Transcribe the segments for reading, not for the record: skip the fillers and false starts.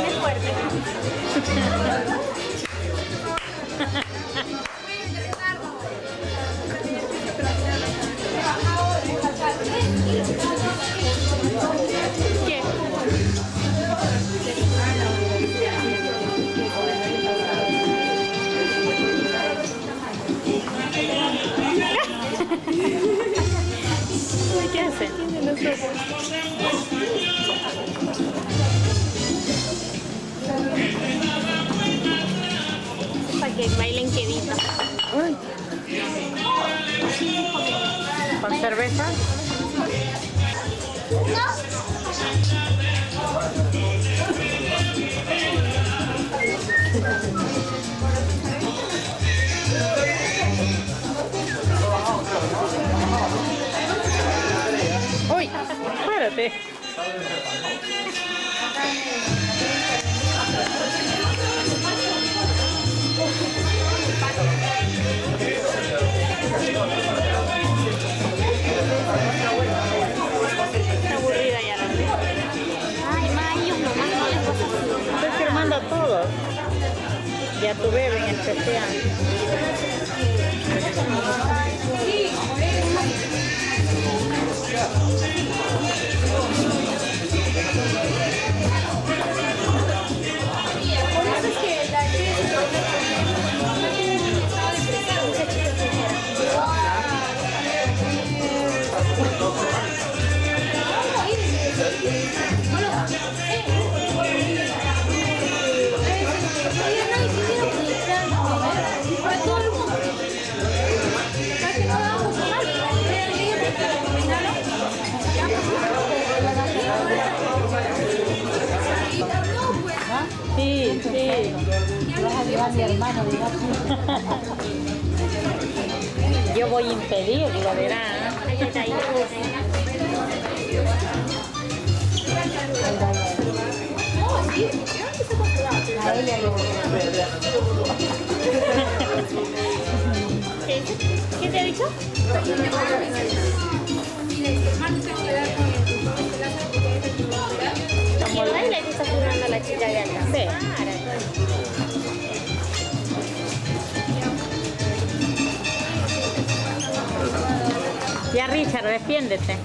viene fuerte. ¿Qué? ¿Qué hacen? Tienen los ojos. Para que bailen quedito. ¿Con cerveza? ¡Uy! ¡Párate! Está aburrida ya la veo. Ay, más ellos nomás no les pasa así. Estoy firmando a todos. Y a tu bebé en especial. Por eso es que la gente no tiene un estado de presión, mucha chica primera. Sí, sí. Vas a ayudar a mi hermano, digamos. Yo voy a impedirlo, verás. A ella le ¿Qué te ha dicho? ¿Quién baila y está filmando a la chica de acá? Sí. Ya, Richard, defiéndete.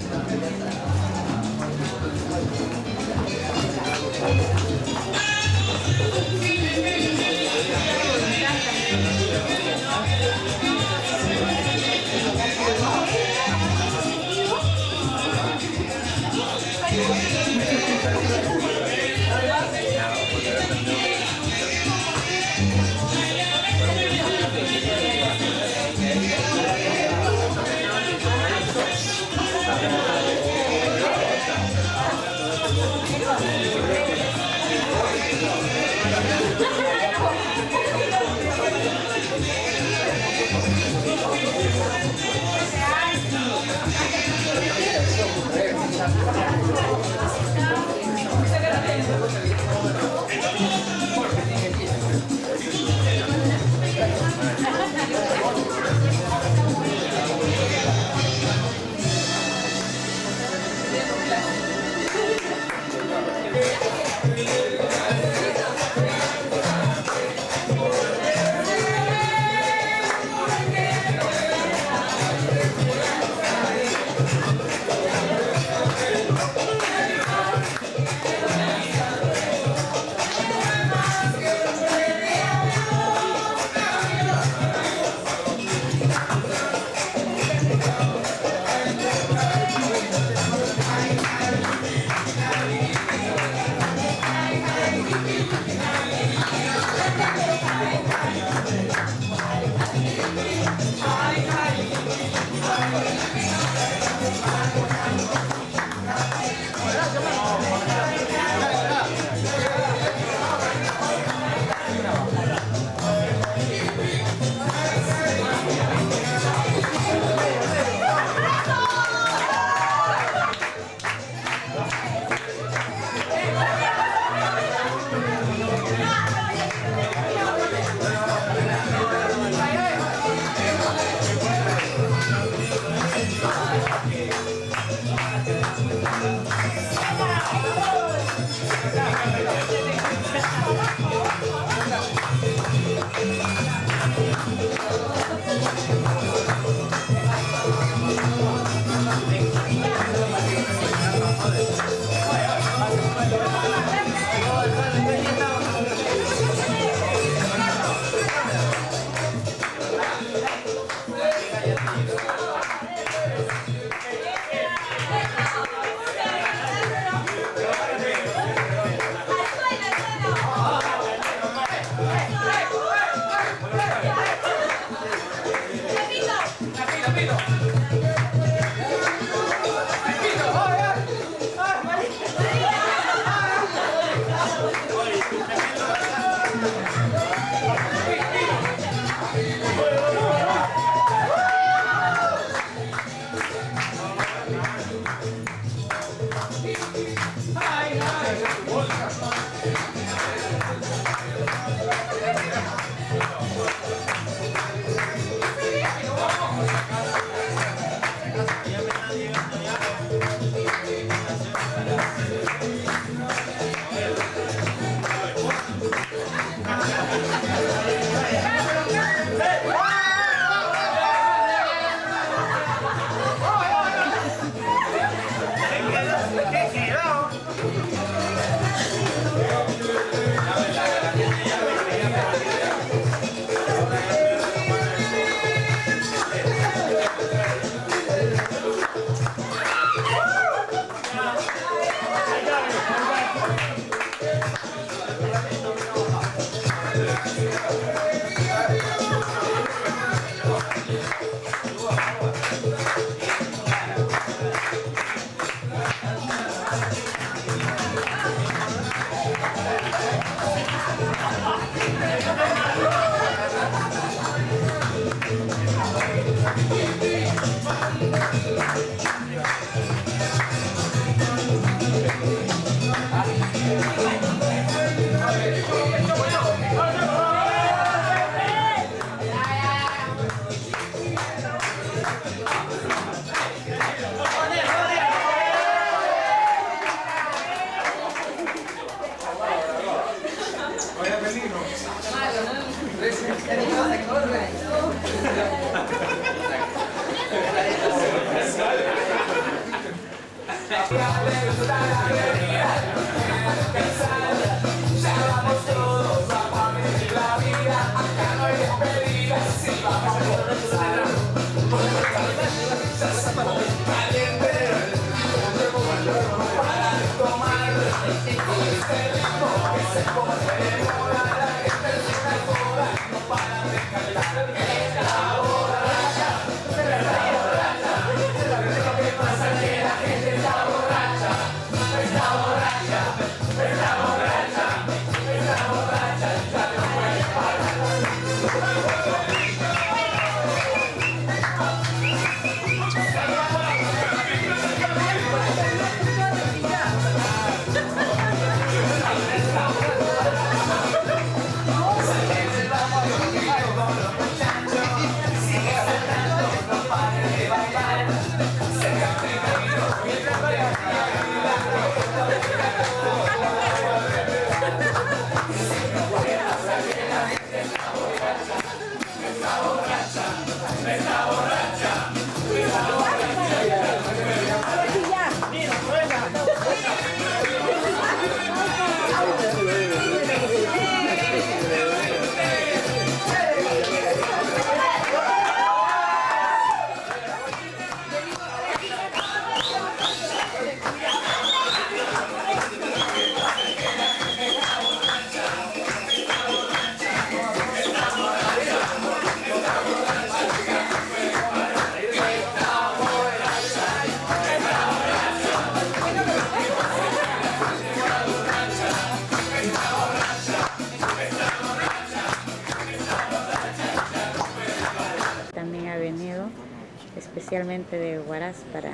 especialmente de Huaraz para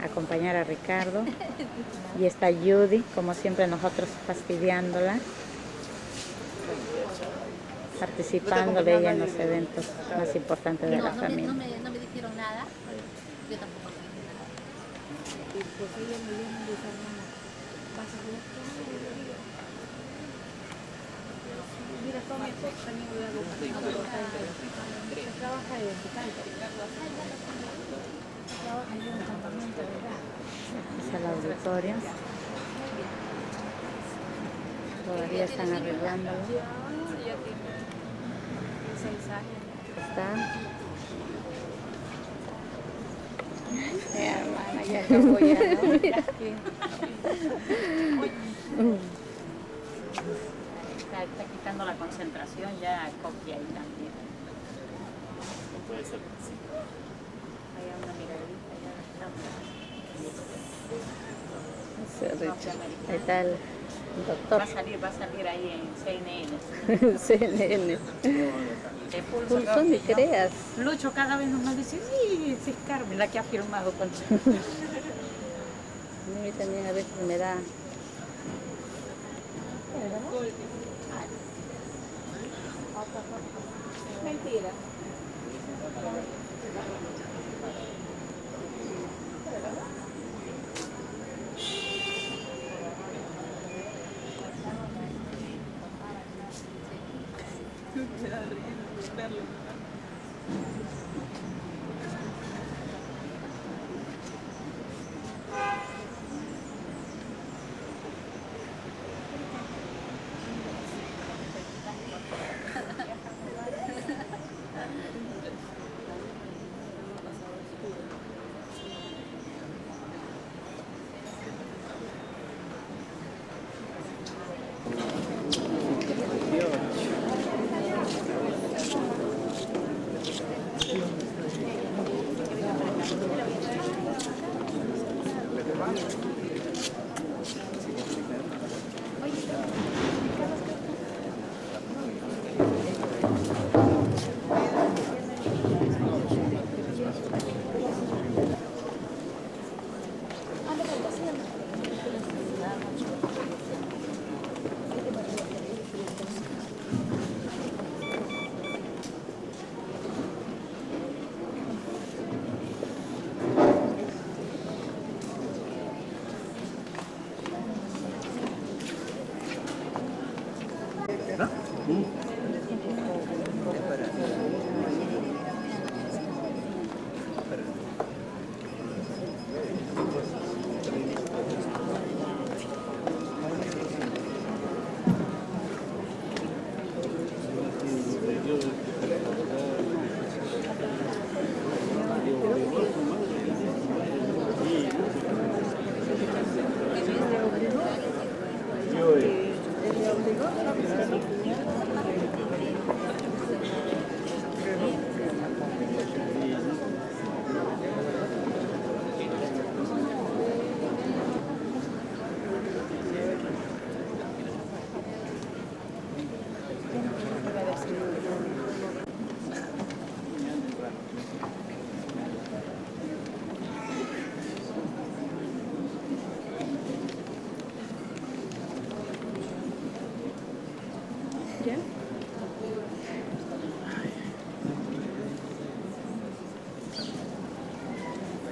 acompañar a Ricardo. Y está Judy, como siempre nosotros fastidiándola, participando de ella en los eventos más importantes de la familia. No me dijeron nada, yo tampoco me dije nada. Y pues ella me dijo, mis hermanas, vas a ver todo. Mira, toda mi esposa también voy a trabaja en el campo. Trabaja en un campamento, ¿verdad? Es el auditorio. Todavía están arreglándolo. Ya tiene 16 años. Está. Hermana, ya acabó ya, ¿no? Está quitando la concentración ya copia ahí también. No puede ser. Sí. Hay una miradita ya. Ahí está el doctor. Va a salir ahí en CNN. CNN. Pulso, ni creas. Lucho cada vez más dice, sí, es Carmen la que ha firmado con... A mí también a veces me da... Mentira.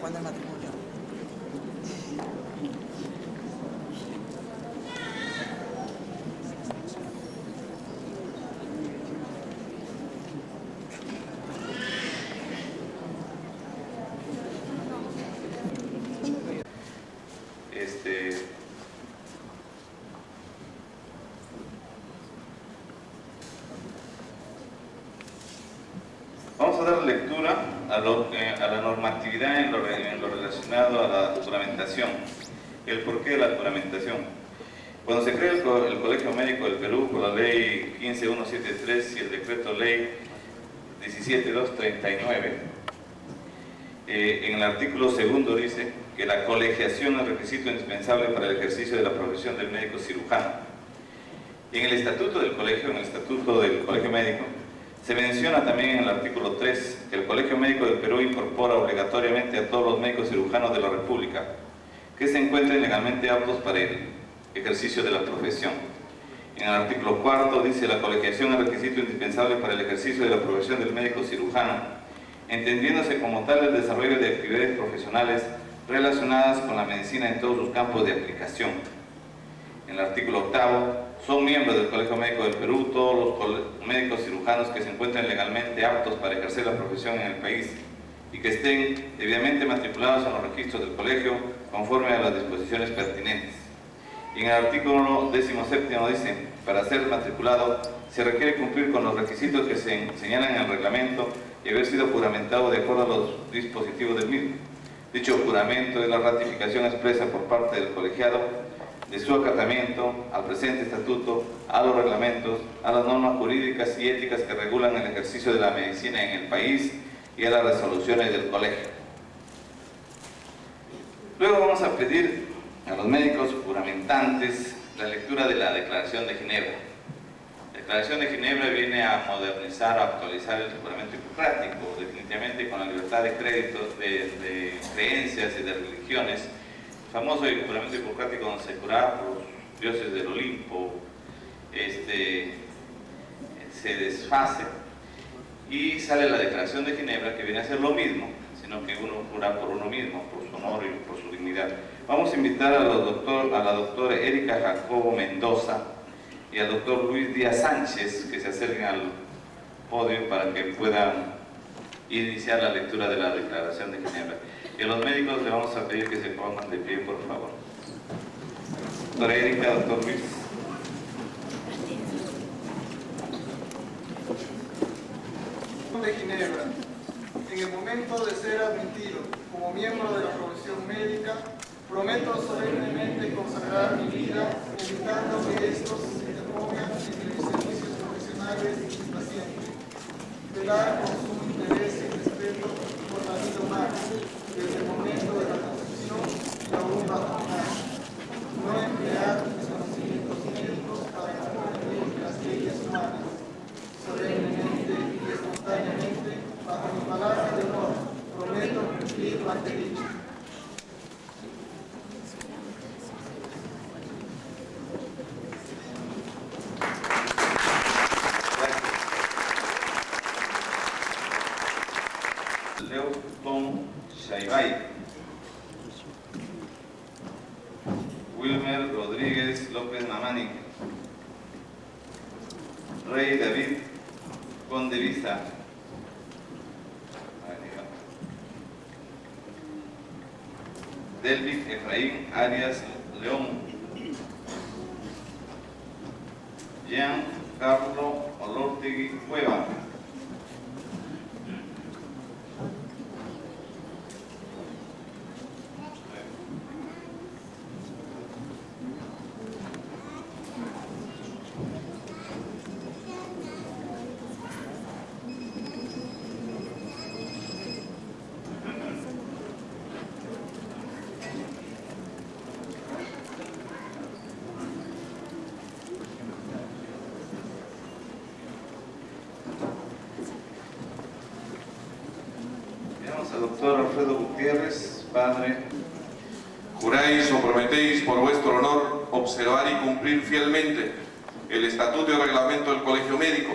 ¿Cuándo el matrimonio? Vamos a dar lectura a la normatividad en lo relacionado a la juramentación, el porqué de la juramentación. Cuando se crea el Colegio Médico del Perú por la ley 15173 y el decreto ley 17239, en el artículo segundo dice que la colegiación es requisito indispensable para el ejercicio de la profesión del médico cirujano. Y en el estatuto del colegio, Médico, Se menciona también en el artículo 3 que el Colegio Médico del Perú incorpora obligatoriamente a todos los médicos cirujanos de la República que se encuentren legalmente aptos para el ejercicio de la profesión. En el artículo 4 dice: la colegiación es requisito indispensable para el ejercicio de la profesión del médico cirujano, entendiéndose como tal el desarrollo de actividades profesionales relacionadas con la medicina en todos sus campos de aplicación. En el artículo 8, son miembros del Colegio Médico del Perú todos los médicos cirujanos que se encuentren legalmente aptos para ejercer la profesión en el país y que estén debidamente matriculados en los registros del colegio conforme a las disposiciones pertinentes. Y en el artículo 17 dice: para ser matriculado se requiere cumplir con los requisitos que se señalan en el reglamento y haber sido juramentado de acuerdo a los dispositivos del mismo. Dicho juramento es la ratificación expresa por parte del colegiado de su acatamiento al presente estatuto, a los reglamentos, a las normas jurídicas y éticas que regulan el ejercicio de la medicina en el país y a las resoluciones del colegio. Luego vamos a pedir a los médicos juramentantes la lectura de la Declaración de Ginebra. La Declaración de Ginebra viene a modernizar, a actualizar el juramento hipocrático, definitivamente con la libertad de créditos, de creencias y de religiones. El famoso juramento hipocrático donde se juraba por los dioses del Olimpo, se desface y sale la Declaración de Ginebra, que viene a ser lo mismo, sino que uno jura por uno mismo, por su honor y por su dignidad. Vamos a invitar a la doctora Erika Jacobo Mendoza y al doctor Luis Díaz Sánchez que se acerquen al podio para que puedan iniciar la lectura de la Declaración de Ginebra. Y a los médicos le vamos a pedir que se pongan de pie, por favor. Doctora Erika, doctor Luis. De Ginebra. En el momento de ser admitido como miembro de la profesión médica, prometo solemnemente consagrar mi vida, evitando que estos se interpongan entre mis servicios profesionales y mis pacientes. Velar con sumo interés y respeto por la vida humana, desde el momento de la concepción y la urna final. No emplear mis conocimientos médicos para comprender las leyes humanas. Solemnemente y espontáneamente, bajo mi palabra de honor, prometo cumplir lo antedicho. Leuton Shaibay, Wilmer Rodríguez López Mamani, Rey David Conde Vista, Delvic Efraín Arias León, Jean Carlos Olortegui Cueva, al doctor Alfredo Gutiérrez, padre. Juráis o prometéis por vuestro honor observar y cumplir fielmente el estatuto y reglamento del Colegio Médico,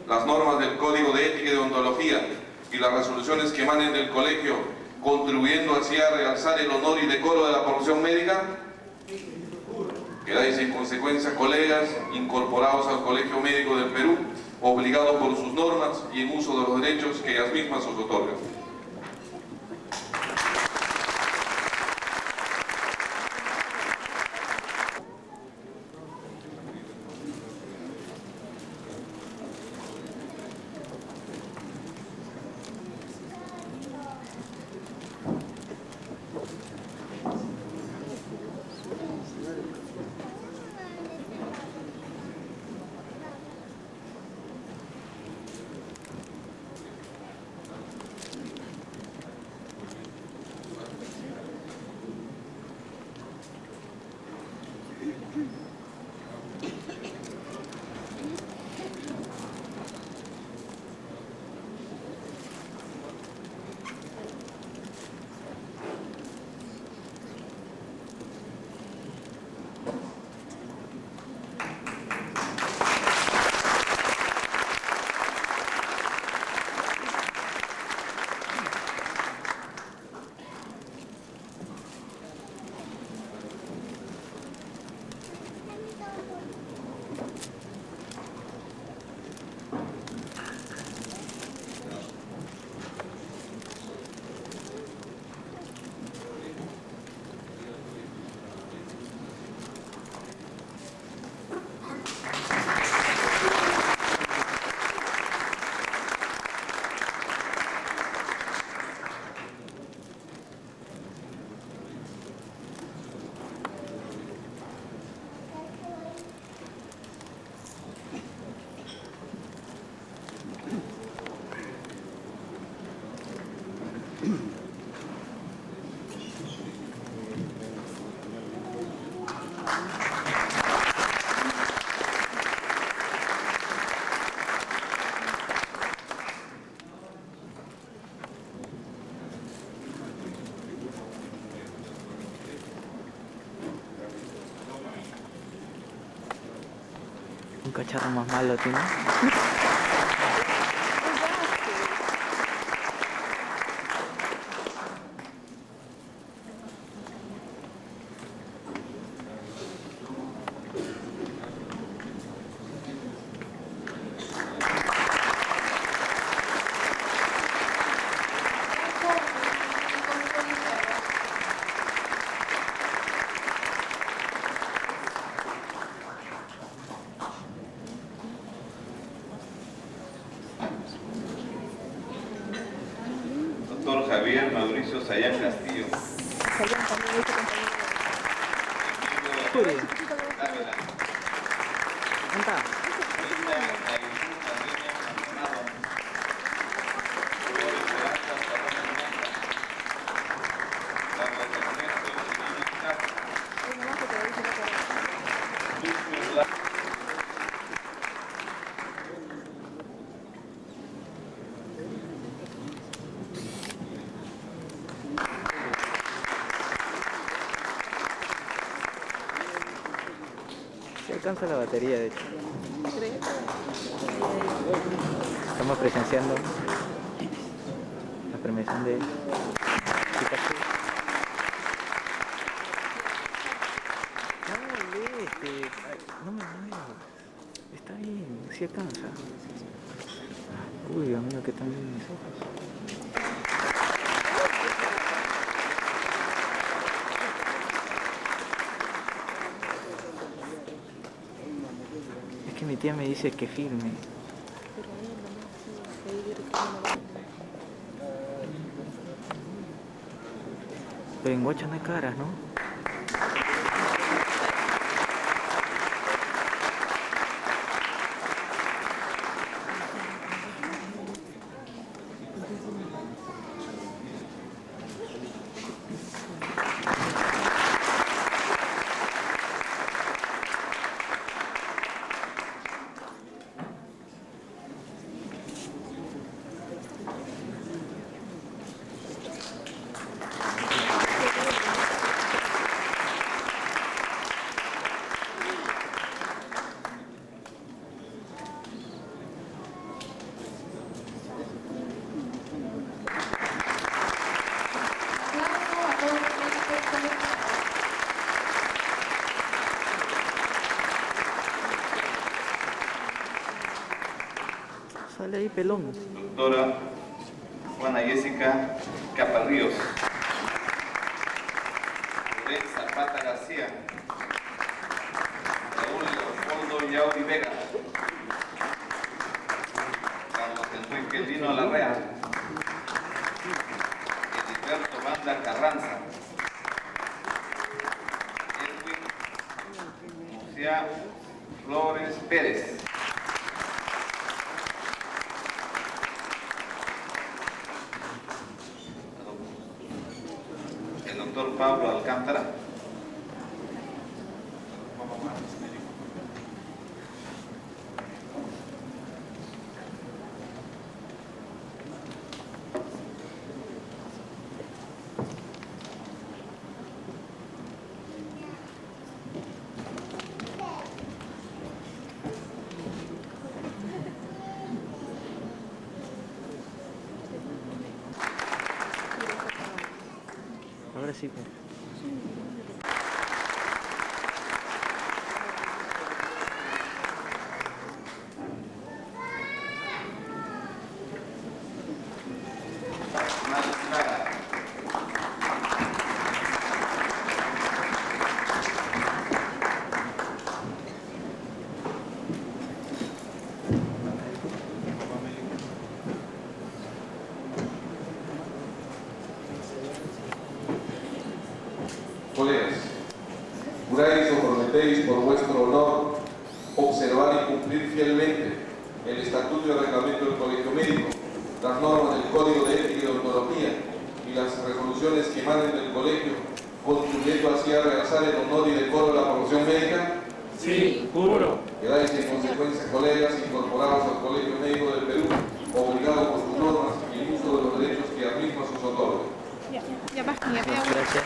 las normas del Código de Ética y de Ontología y las resoluciones que emanen del Colegio, contribuyendo así a realzar el honor y decoro de la profesión médica. Quedáis en consecuencia, colegas, incorporados al Colegio Médico del Perú, obligados por sus normas y en uso de los derechos que ellas mismas os otorgan. cacharro más malo tiene. Doctor Javier Mauricio Sayán Castillo. Dávila. ¿Anda? Se alcanza la batería, de hecho. Estamos presenciando la premiación de Pikachu. No me moleste, no me muevo. Está bien, sí alcanza. Uy, Dios mío, que están bien mis ojos. Es que mi tía me dice que firme. Pero en Guacha no hay caras, ¿no? Sale ahí pelón. Doctora Juana Jessica Caparríos. Rubén Zapata García. Raúl Leopoldo Yauri Vega. Carlos Enrique Lino Larrea. Edilberto Banda Carranza. Edwin Lucía Flores Pérez. El doctor Pablo Alcántara. Ahora sí, pues. Colegas, juráis o prometéis por vuestro honor observar y cumplir fielmente el Estatuto y el Reglamento del Colegio Médico, las normas del Código de Ética y de Ontología y las resoluciones que emanen del Colegio, contribuyendo así a realzar el honor y decoro de la profesión médica. Sí, juro. Quedáis en consecuencia, colegas, incorporados al Colegio Médico del Perú, obligados por sus normas y el uso de los derechos que a mismas os otorgan. Gracias.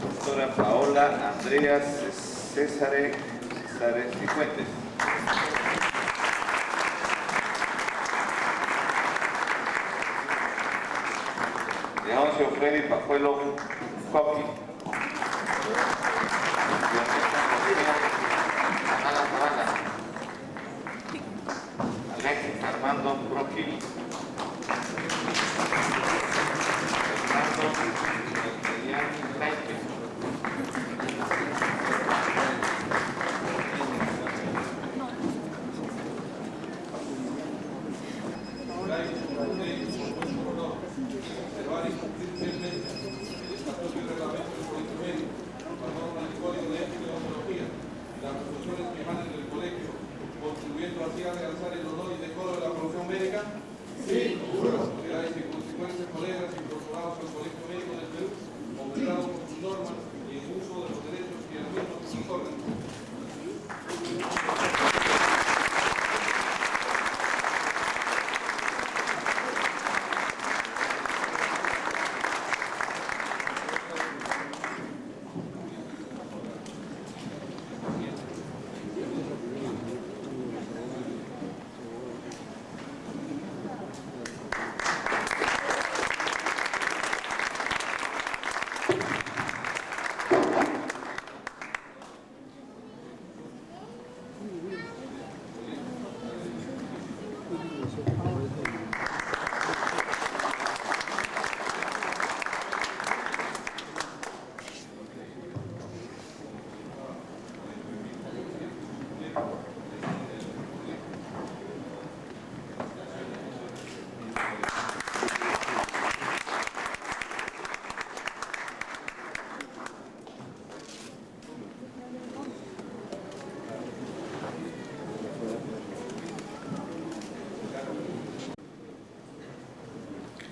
Doctora Paola Andreas Césares Cifuentes. Leoncio Freddy Pajuelo Coqui. Amala Zavala. Alexis Armando Broqui. Fernando Elian Taike. Observar y cumplir fielmente el estatuto y reglamento del colegio médico, las normas del código de ética y deontología y las resoluciones que emanen del colegio, contribuyendo así a realzar el honor y decoro de la profesión médica. Sí, juro. Consideráis que consecuentes colegas incorporados al colegio médico del Perú, obligados por sus normas y en uso de los derechos que el mismo nos otorgan.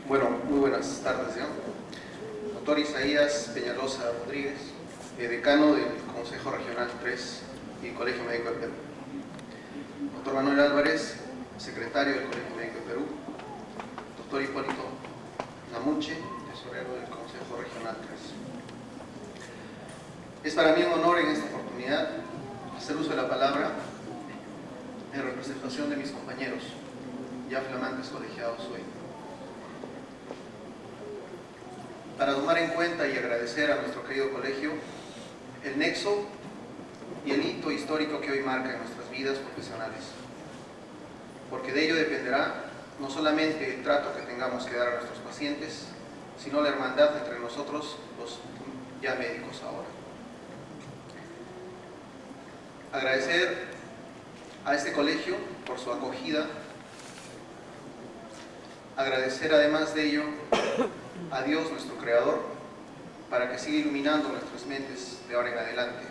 Bueno, muy buenas tardes, ¿no? Doctor Isaías Peñalosa Rodríguez, decano del Consejo Regional 3 y Colegio Médico del Perú. Doctor Manuel Álvarez, secretario del Colegio Médico del Perú. Doctor Hipólito Namuche, tesorero del Consejo Regional 3. Es para mí un honor en esta oportunidad hacer uso de la palabra en representación de mis compañeros, ya flamantes colegiados hoy, para tomar en cuenta y agradecer a nuestro querido colegio el nexo y el hito histórico que hoy marca en nuestras vidas profesionales, porque de ello dependerá no solamente el trato que tengamos que dar a nuestros pacientes, sino la hermandad entre nosotros, los ya médicos ahora. Agradecer a este colegio por su acogida, agradecer además de ello a Dios, nuestro Creador, para que siga iluminando nuestras mentes de ahora en adelante,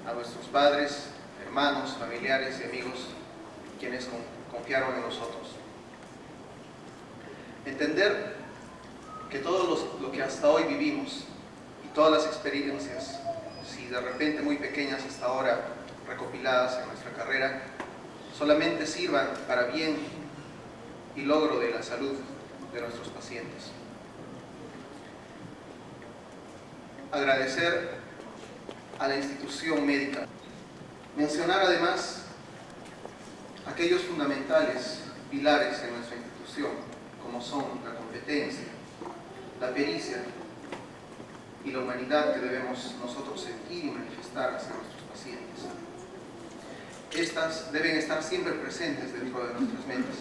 a nuestros padres, hermanos, familiares y amigos, quienes confiaron en nosotros. Entender que todo lo que hasta hoy vivimos y todas las experiencias, si de repente muy pequeñas hasta ahora recopiladas en nuestra carrera, solamente sirvan para bien y logro de la salud de nuestros pacientes. Agradecer a la institución médica. Mencionar además aquellos fundamentales pilares en nuestra institución, como son la competencia, la pericia y la humanidad que debemos nosotros sentir y manifestar hacia nuestros pacientes. Estas deben estar siempre presentes dentro de nuestras mentes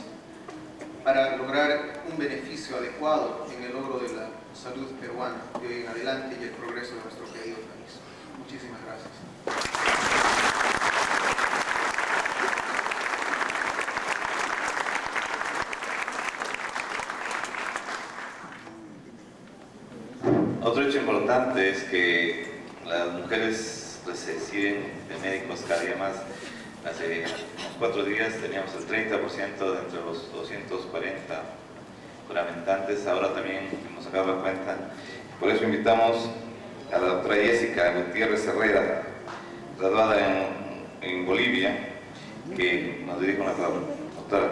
para lograr un beneficio adecuado en el logro de la salud peruana de hoy en adelante y el progreso de nuestro querido país. Muchísimas gracias. Otro hecho importante es que las mujeres reciben de médicos cada día más. Hace unos 4 días teníamos el 30% de entre los 240 juramentantes, ahora también hemos sacado la cuenta. Por eso invitamos a la doctora Jessica Gutiérrez Herrera, graduada en Bolivia, que nos dirija una palabra. Doctora.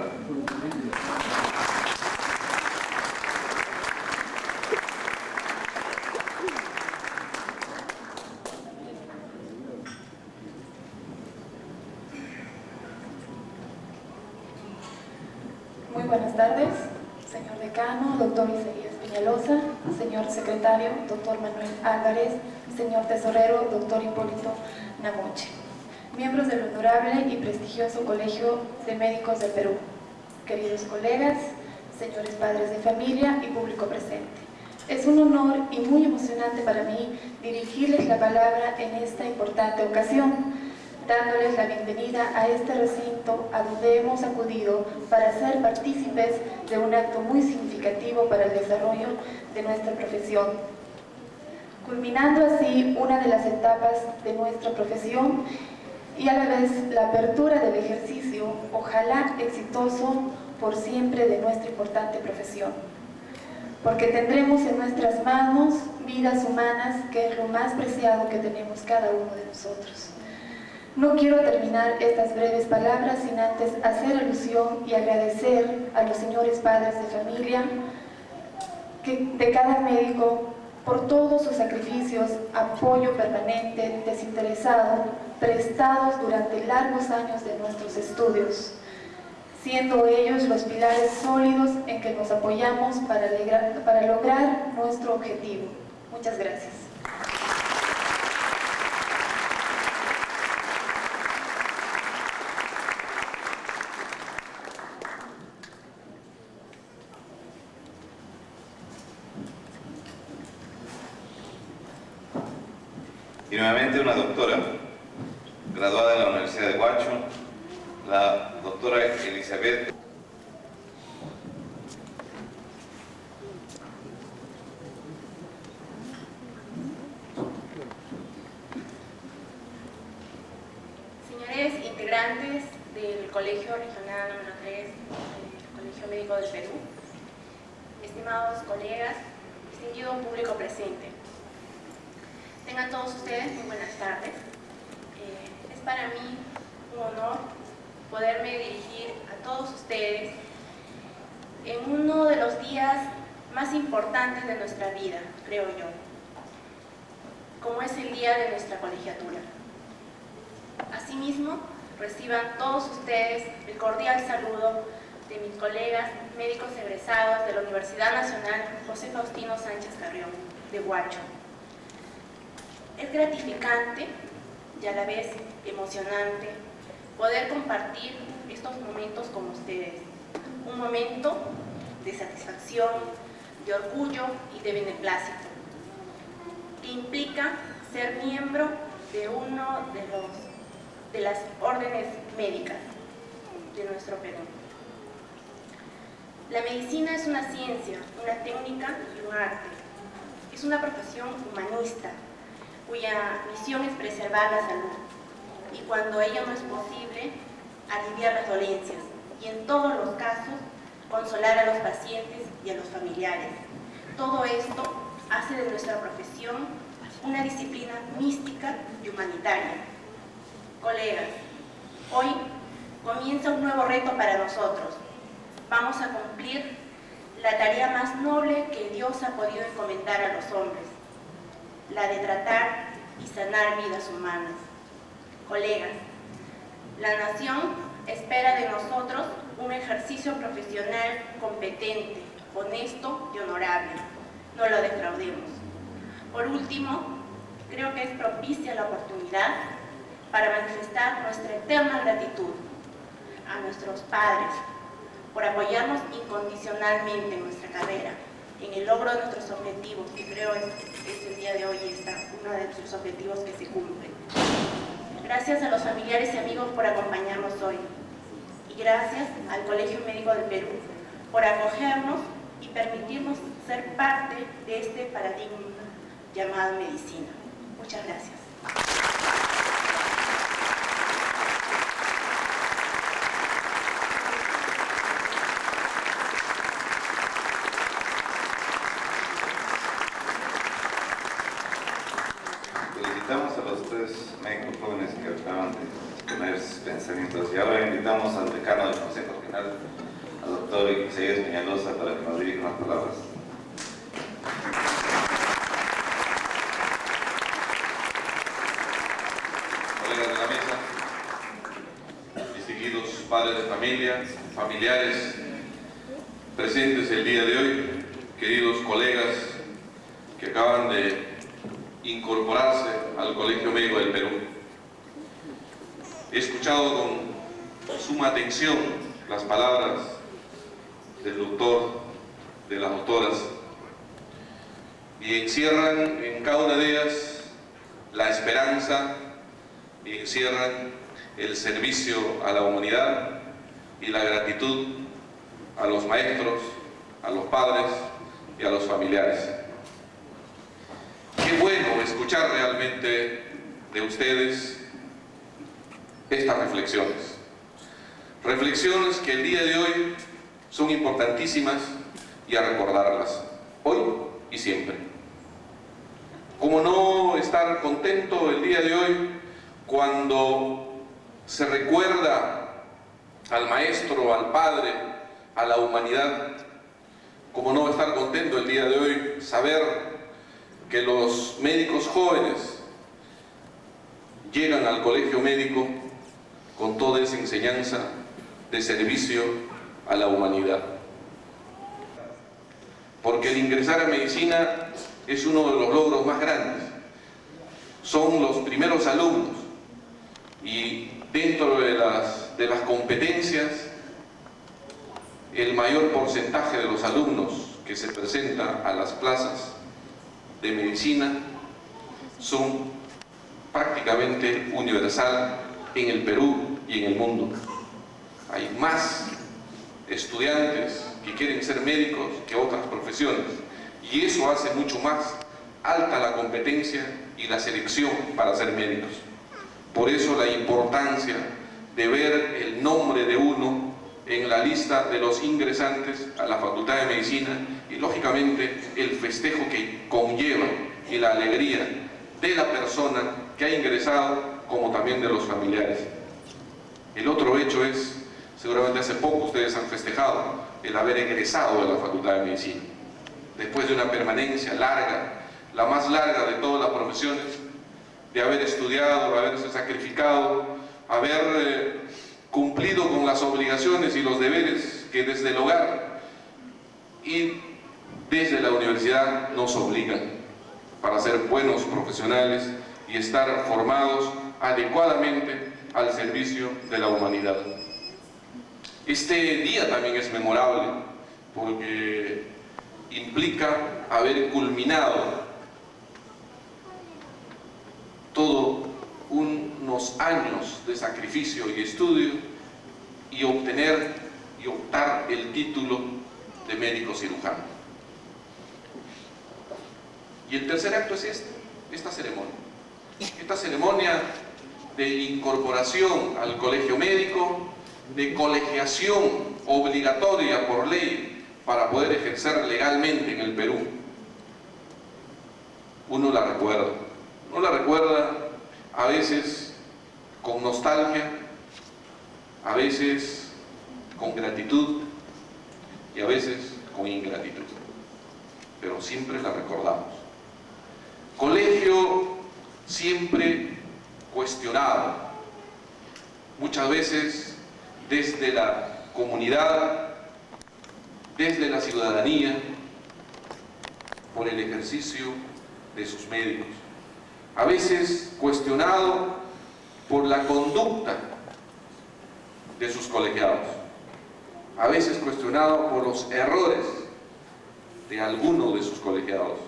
Muy buenas tardes, señor decano, doctor Isaías Peñalosa, señor secretario, doctor Manuel Álvarez, señor tesorero, doctor Hipólito Namuche, miembros del honorable y prestigioso Colegio de Médicos del Perú, queridos colegas, señores padres de familia y público presente. Es un honor y muy emocionante para mí dirigirles la palabra en esta importante ocasión, dándoles la bienvenida a este recinto a donde hemos acudido para ser partícipes de un acto muy significativo para el desarrollo de nuestra profesión, culminando así una de las etapas de nuestra profesión y a la vez la apertura del ejercicio, ojalá exitoso por siempre, de nuestra importante profesión. Porque tendremos en nuestras manos vidas humanas, que es lo más preciado que tenemos cada uno de nosotros. No quiero terminar estas breves palabras sin antes hacer alusión y agradecer a los señores padres de familia de cada médico por todos sus sacrificios, apoyo permanente, desinteresado, prestados durante largos años de nuestros estudios, siendo ellos los pilares sólidos en que nos apoyamos para lograr nuestro objetivo. Muchas gracias. Y nuevamente una doctora, graduada de la Universidad de Huacho, la doctora Elizabeth Señores integrantes del Colegio Regional número 3 del Colegio Médico del Perú, estimados colegas, distinguido público presente, tengan todos ustedes muy buenas tardes. Es para mí un honor poderme dirigir a todos ustedes en uno de los días más importantes de nuestra vida, creo yo, como es el día de nuestra colegiatura. Asimismo, reciban todos ustedes el cordial saludo de mis colegas médicos egresados de la Universidad Nacional José Faustino Sánchez Carrión, de Huacho. Es gratificante y a la vez emocionante poder compartir estos momentos con ustedes. Un momento de satisfacción, de orgullo y de beneplácito, que implica ser miembro de uno de las órdenes médicas de nuestro Perú. La medicina es una ciencia, una técnica y un arte. Es una profesión humanista, cuya misión es preservar la salud y, cuando ello no es posible, aliviar las dolencias y, en todos los casos, consolar a los pacientes y a los familiares. Todo esto hace de nuestra profesión una disciplina mística y humanitaria. Colegas, hoy comienza un nuevo reto para nosotros. Vamos a cumplir la tarea más noble que Dios ha podido encomendar a los hombres, la de tratar y sanar vidas humanas. Colegas, la nación espera de nosotros un ejercicio profesional competente, honesto y honorable. No lo defraudemos. Por último, creo que es propicia la oportunidad para manifestar nuestra eterna gratitud a nuestros padres por apoyarnos incondicionalmente en nuestra carrera, en el logro de nuestros objetivos, que creo es el día de hoy uno de nuestros objetivos que se cumple. Gracias a los familiares y amigos por acompañarnos hoy, y gracias al Colegio Médico del Perú por acogernos y permitirnos ser parte de este paradigma llamado medicina. Muchas gracias. Felicitamos a los tres médicos jóvenes que acaban de exponer sus pensamientos Entonces, y ahora invitamos al decano del Consejo Regional, al doctor Isaías Peñalosa, para que nos dirija unas palabras. Colegas de la mesa, distinguidos padres de familia, familiares presentes el día de hoy, queridos colegas que acaban de incorporarse al Colegio Médico del Perú. He escuchado con suma atención las palabras del doctor, de las doctoras, y encierran en cada una de ellas la esperanza, y encierran el servicio a la humanidad y la gratitud a los maestros, a los padres y a los familiares. Qué bueno escuchar realmente de ustedes estas reflexiones. Reflexiones que el día de hoy son importantísimas y a recordarlas, hoy y siempre. ¿Cómo no estar contento el día de hoy cuando se recuerda al maestro, al padre, a la humanidad? ¿Cómo no estar contento el día de hoy saber que los médicos jóvenes llegan al colegio médico con toda esa enseñanza de servicio a la humanidad? Porque el ingresar a medicina es uno de los logros más grandes. Son los primeros alumnos y dentro de las competencias, el mayor porcentaje de los alumnos que se presenta a las plazas de medicina son prácticamente universal en el Perú y en el mundo. Hay más estudiantes que quieren ser médicos que otras profesiones, y eso hace mucho más alta la competencia y la selección para ser médicos. Por eso la importancia de ver el nombre de uno en la lista de los ingresantes a la Facultad de Medicina, y lógicamente el festejo que conlleva y la alegría de la persona que ha ingresado, como también de los familiares. El otro hecho es, seguramente hace poco ustedes han festejado el haber egresado de la Facultad de Medicina, después de una permanencia larga, la más larga de todas las profesiones, de haber estudiado, de haberse sacrificado, haber cumplido con las obligaciones y los deberes que desde el hogar y desde la universidad nos obligan para ser buenos profesionales y estar formados adecuadamente al servicio de la humanidad. Este día también es memorable porque implica haber culminado todos unos años de sacrificio y estudio y obtener y optar el título de médico cirujano. Y el tercer acto es esta ceremonia de incorporación al colegio médico, de colegiación obligatoria por ley para poder ejercer legalmente en el Perú. Uno la recuerda a veces con nostalgia, a veces con gratitud y a veces con ingratitud, pero siempre la recordamos. Colegio siempre cuestionado, muchas veces desde la comunidad, desde la ciudadanía, por el ejercicio de sus médicos. A veces cuestionado por la conducta de sus colegiados. A veces cuestionado por los errores de alguno de sus colegiados.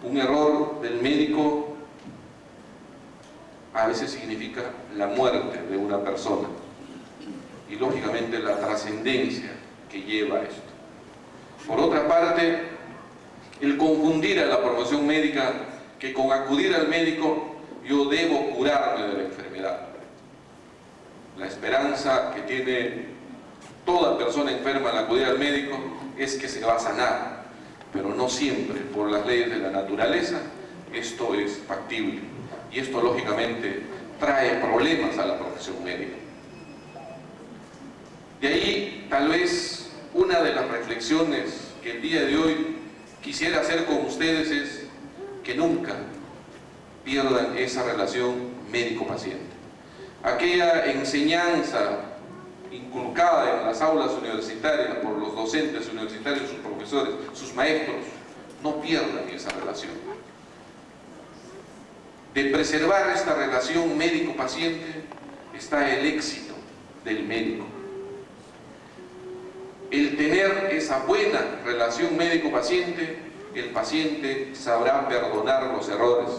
Un error del médico a veces significa la muerte de una persona y lógicamente la trascendencia que lleva esto. Por otra parte, el confundir a la profesión médica que con acudir al médico yo debo curarme de la enfermedad. La esperanza que tiene toda persona enferma al acudir al médico es que se va a sanar, pero no siempre, por las leyes de la naturaleza, esto es factible. Y esto lógicamente trae problemas a la profesión médica. De ahí, tal vez, una de las reflexiones que el día de hoy quisiera hacer con ustedes es que nunca pierdan esa relación médico-paciente. Aquella enseñanza inculcada en las aulas universitarias por los docentes universitarios, sus profesores, sus maestros, no pierdan esa relación. De preservar esta relación médico-paciente está el éxito del médico. El tener esa buena relación médico-paciente, el paciente sabrá perdonar los errores,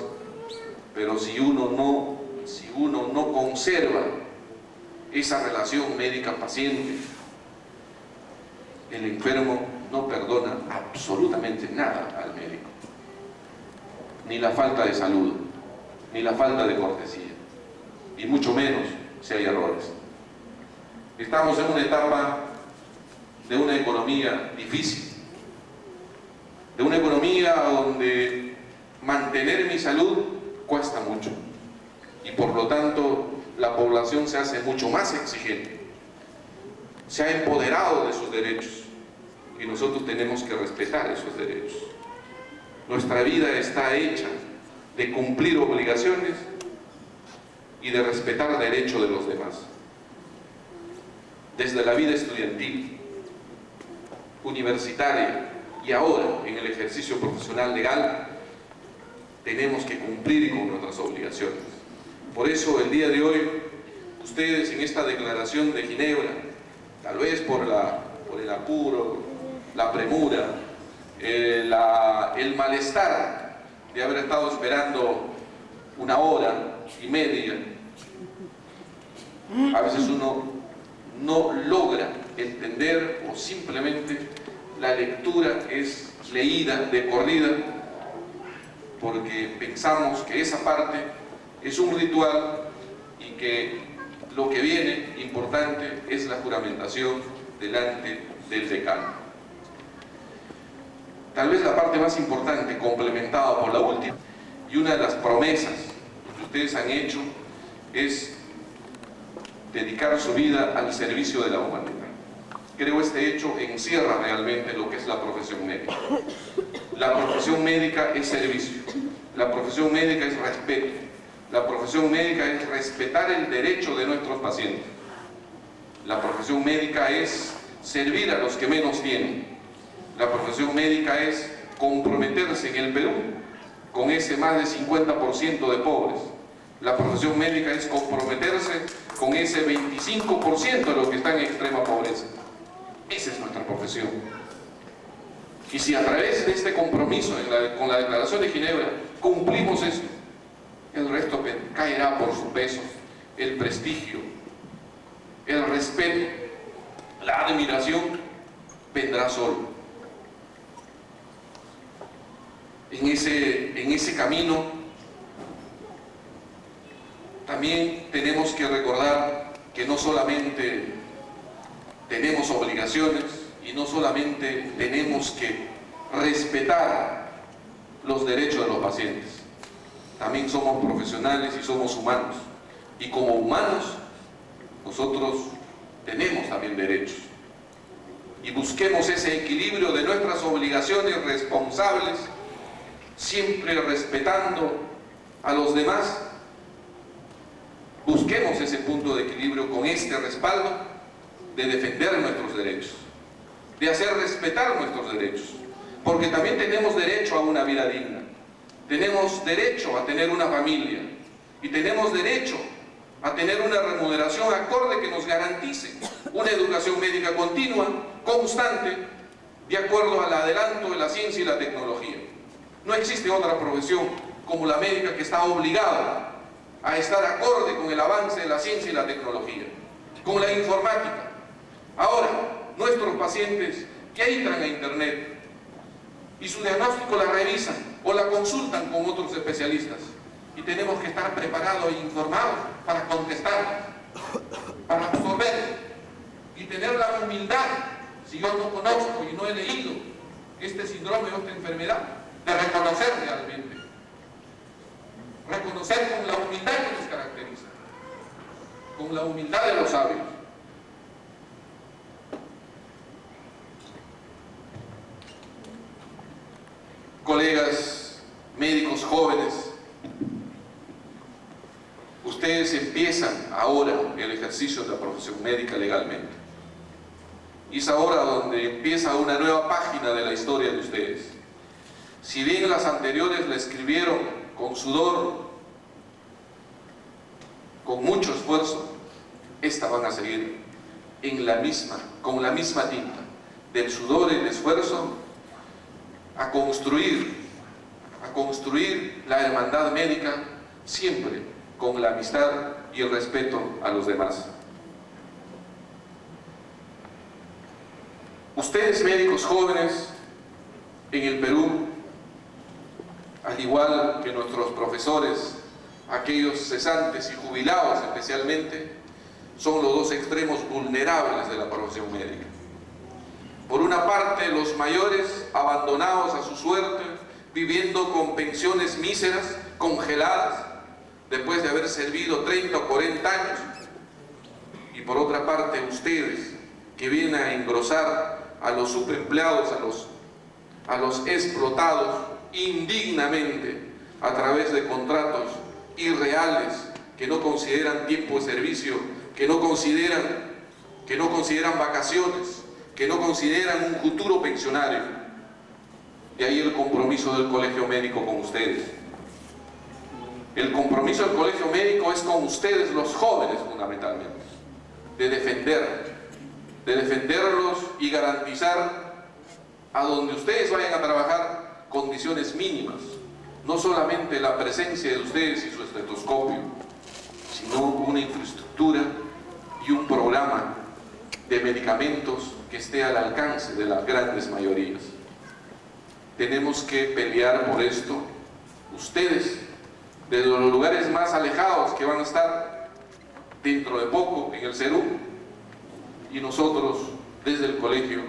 pero si uno no conserva esa relación médica-paciente, el enfermo no perdona absolutamente nada al médico, ni la falta de salud, ni la falta de cortesía, y mucho menos si hay errores. Estamos en una etapa de una economía difícil, de una economía donde mantener mi salud cuesta mucho, y por lo tanto la población se hace mucho más exigente, se ha empoderado de sus derechos, y nosotros tenemos que respetar esos derechos. Nuestra vida está hecha de cumplir obligaciones y de respetar derechos de los demás. Desde la vida estudiantil, universitaria y ahora en el ejercicio profesional legal, tenemos que cumplir con nuestras obligaciones. Por eso el día de hoy, ustedes en esta declaración de Ginebra, tal vez por el apuro, la premura, el malestar de haber estado esperando 1 hora y media, a veces uno no logra entender, o simplemente la lectura es leída de corrida porque pensamos que esa parte es un ritual y que lo que viene importante es la juramentación delante del decano. Tal vez la parte más importante, complementada por la última, y una de las promesas que ustedes han hecho es dedicar su vida al servicio de la humanidad. Creo este hecho encierra realmente lo que es la profesión médica. La profesión médica es servicio, la profesión médica es respeto, la profesión médica es respetar el derecho de nuestros pacientes. La profesión médica es servir a los que menos tienen. La profesión médica es comprometerse en el Perú con ese más del 50% de pobres. La profesión médica es comprometerse con ese 25% de los que están en extrema pobreza. Esa es nuestra profesión. Y si a través de este compromiso con la Declaración de Ginebra cumplimos eso, el resto caerá por su peso. El prestigio, el respeto, la admiración vendrá solo. En ese camino también tenemos que recordar que no solamente tenemos obligaciones y no solamente tenemos que respetar los derechos de los pacientes, también somos profesionales y somos humanos, y como humanos nosotros tenemos también derechos, y busquemos ese equilibrio de nuestras obligaciones responsables, siempre respetando a los demás. Busquemos ese punto de equilibrio con este respaldo de defender nuestros derechos, de hacer respetar nuestros derechos, porque también tenemos derecho a una vida digna, tenemos derecho a tener una familia y tenemos derecho a tener una remuneración acorde que nos garantice una educación médica continua, constante, de acuerdo al adelanto de la ciencia y la tecnología. No existe otra profesión como la médica que está obligada a estar acorde con el avance de la ciencia y la tecnología, con la informática. Ahora, nuestros pacientes que entran a internet y su diagnóstico la revisan o la consultan con otros especialistas, y tenemos que estar preparados e informados para contestar, para absorber y tener la humildad, si yo no conozco y no he leído este síndrome o esta enfermedad, de reconocer realmente, reconocer con la humildad que nos caracteriza. con la humildad de los sabios. Colegas médicos jóvenes, ustedes empiezan ahora el ejercicio de la profesión médica legalmente. Y es ahora donde empieza una nueva página de la historia de ustedes. Si bien las anteriores la escribieron con sudor, con mucho esfuerzo, estas van a seguir con la misma tinta, del sudor y el esfuerzo, a construir la hermandad médica, siempre con la amistad y el respeto a los demás. Ustedes, médicos jóvenes en el Perú, al igual que nuestros profesores, aquellos cesantes y jubilados especialmente, son los dos extremos vulnerables de la profesión médica. Por una parte, los mayores abandonados a su suerte, viviendo con pensiones míseras, congeladas, después de haber servido 30 o 40 años. Y por otra parte, ustedes, que vienen a engrosar a los subempleados, a los explotados indignamente a través de contratos irreales que no consideran tiempo de servicio, que no consideran vacaciones, que no consideran un futuro pensionario. Y ahí el compromiso del Colegio Médico con ustedes. El compromiso del Colegio Médico es con ustedes, los jóvenes, fundamentalmente, de defenderlos y garantizar a donde ustedes vayan a trabajar condiciones mínimas, no solamente la presencia de ustedes y su estetoscopio, sino una infraestructura y un programa de medicamentos que esté al alcance de las grandes mayorías. Tenemos que pelear por esto. Ustedes, desde los lugares más alejados que van a estar dentro de poco en el CERU, y nosotros desde el colegio,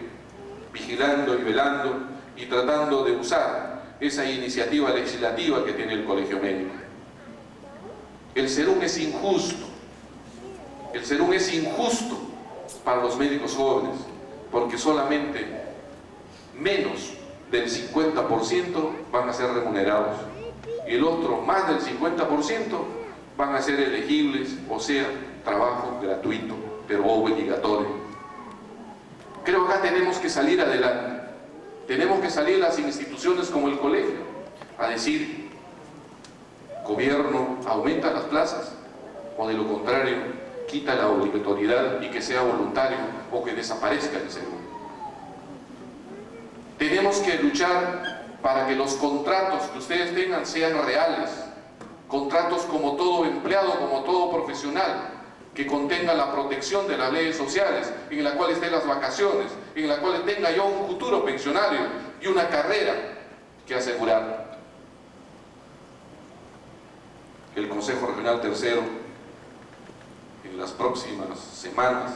vigilando y velando y tratando de usar esa iniciativa legislativa que tiene el Colegio Médico. El CERUM es injusto. El CERUM es injusto para los médicos jóvenes, porque solamente menos del 50% van a ser remunerados y el otro, más del 50%, van a ser elegibles, o sea, trabajo gratuito, pero obligatorio. Creo que acá tenemos que salir adelante. Tenemos que salir las instituciones como el colegio a decir: gobierno, aumenta las plazas, o de lo contrario, quita la obligatoriedad y que sea voluntario o que desaparezca el seguro. Tenemos que luchar para que los contratos que ustedes tengan sean reales, contratos como todo empleado, como todo profesional, que contenga la protección de las leyes sociales, en la cual estén las vacaciones, en la cual tenga yo un futuro pensionario y una carrera que asegurar. El Consejo Regional Tercero, en las próximas semanas,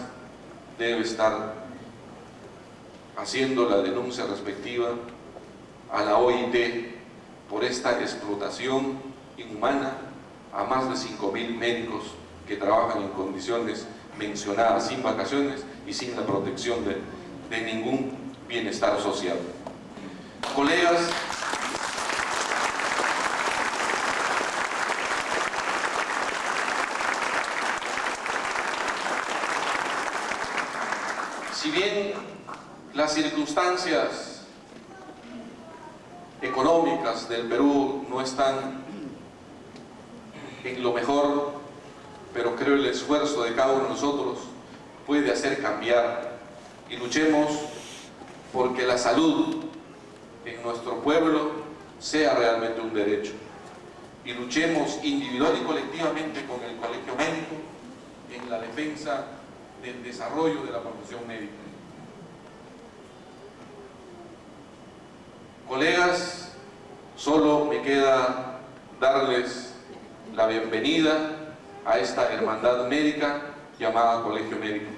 debe estar haciendo la denuncia respectiva a la OIT por esta explotación inhumana a más de 5.000 médicos que trabajan en condiciones mencionadas, sin vacaciones y sin la protección de ningún bienestar social. Colegas, si bien las circunstancias económicas del Perú no están en lo mejor, pero creo el esfuerzo de cada uno de nosotros puede hacer cambiar, y luchemos porque la salud en nuestro pueblo sea realmente un derecho, y luchemos individual y colectivamente con el Colegio Médico en la defensa del desarrollo de la profesión médica. Colegas, solo me queda darles la bienvenida a esta hermandad médica llamada Colegio Médico,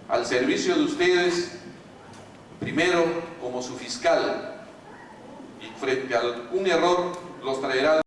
al servicio de ustedes, primero como su fiscal, y frente a un error los traerá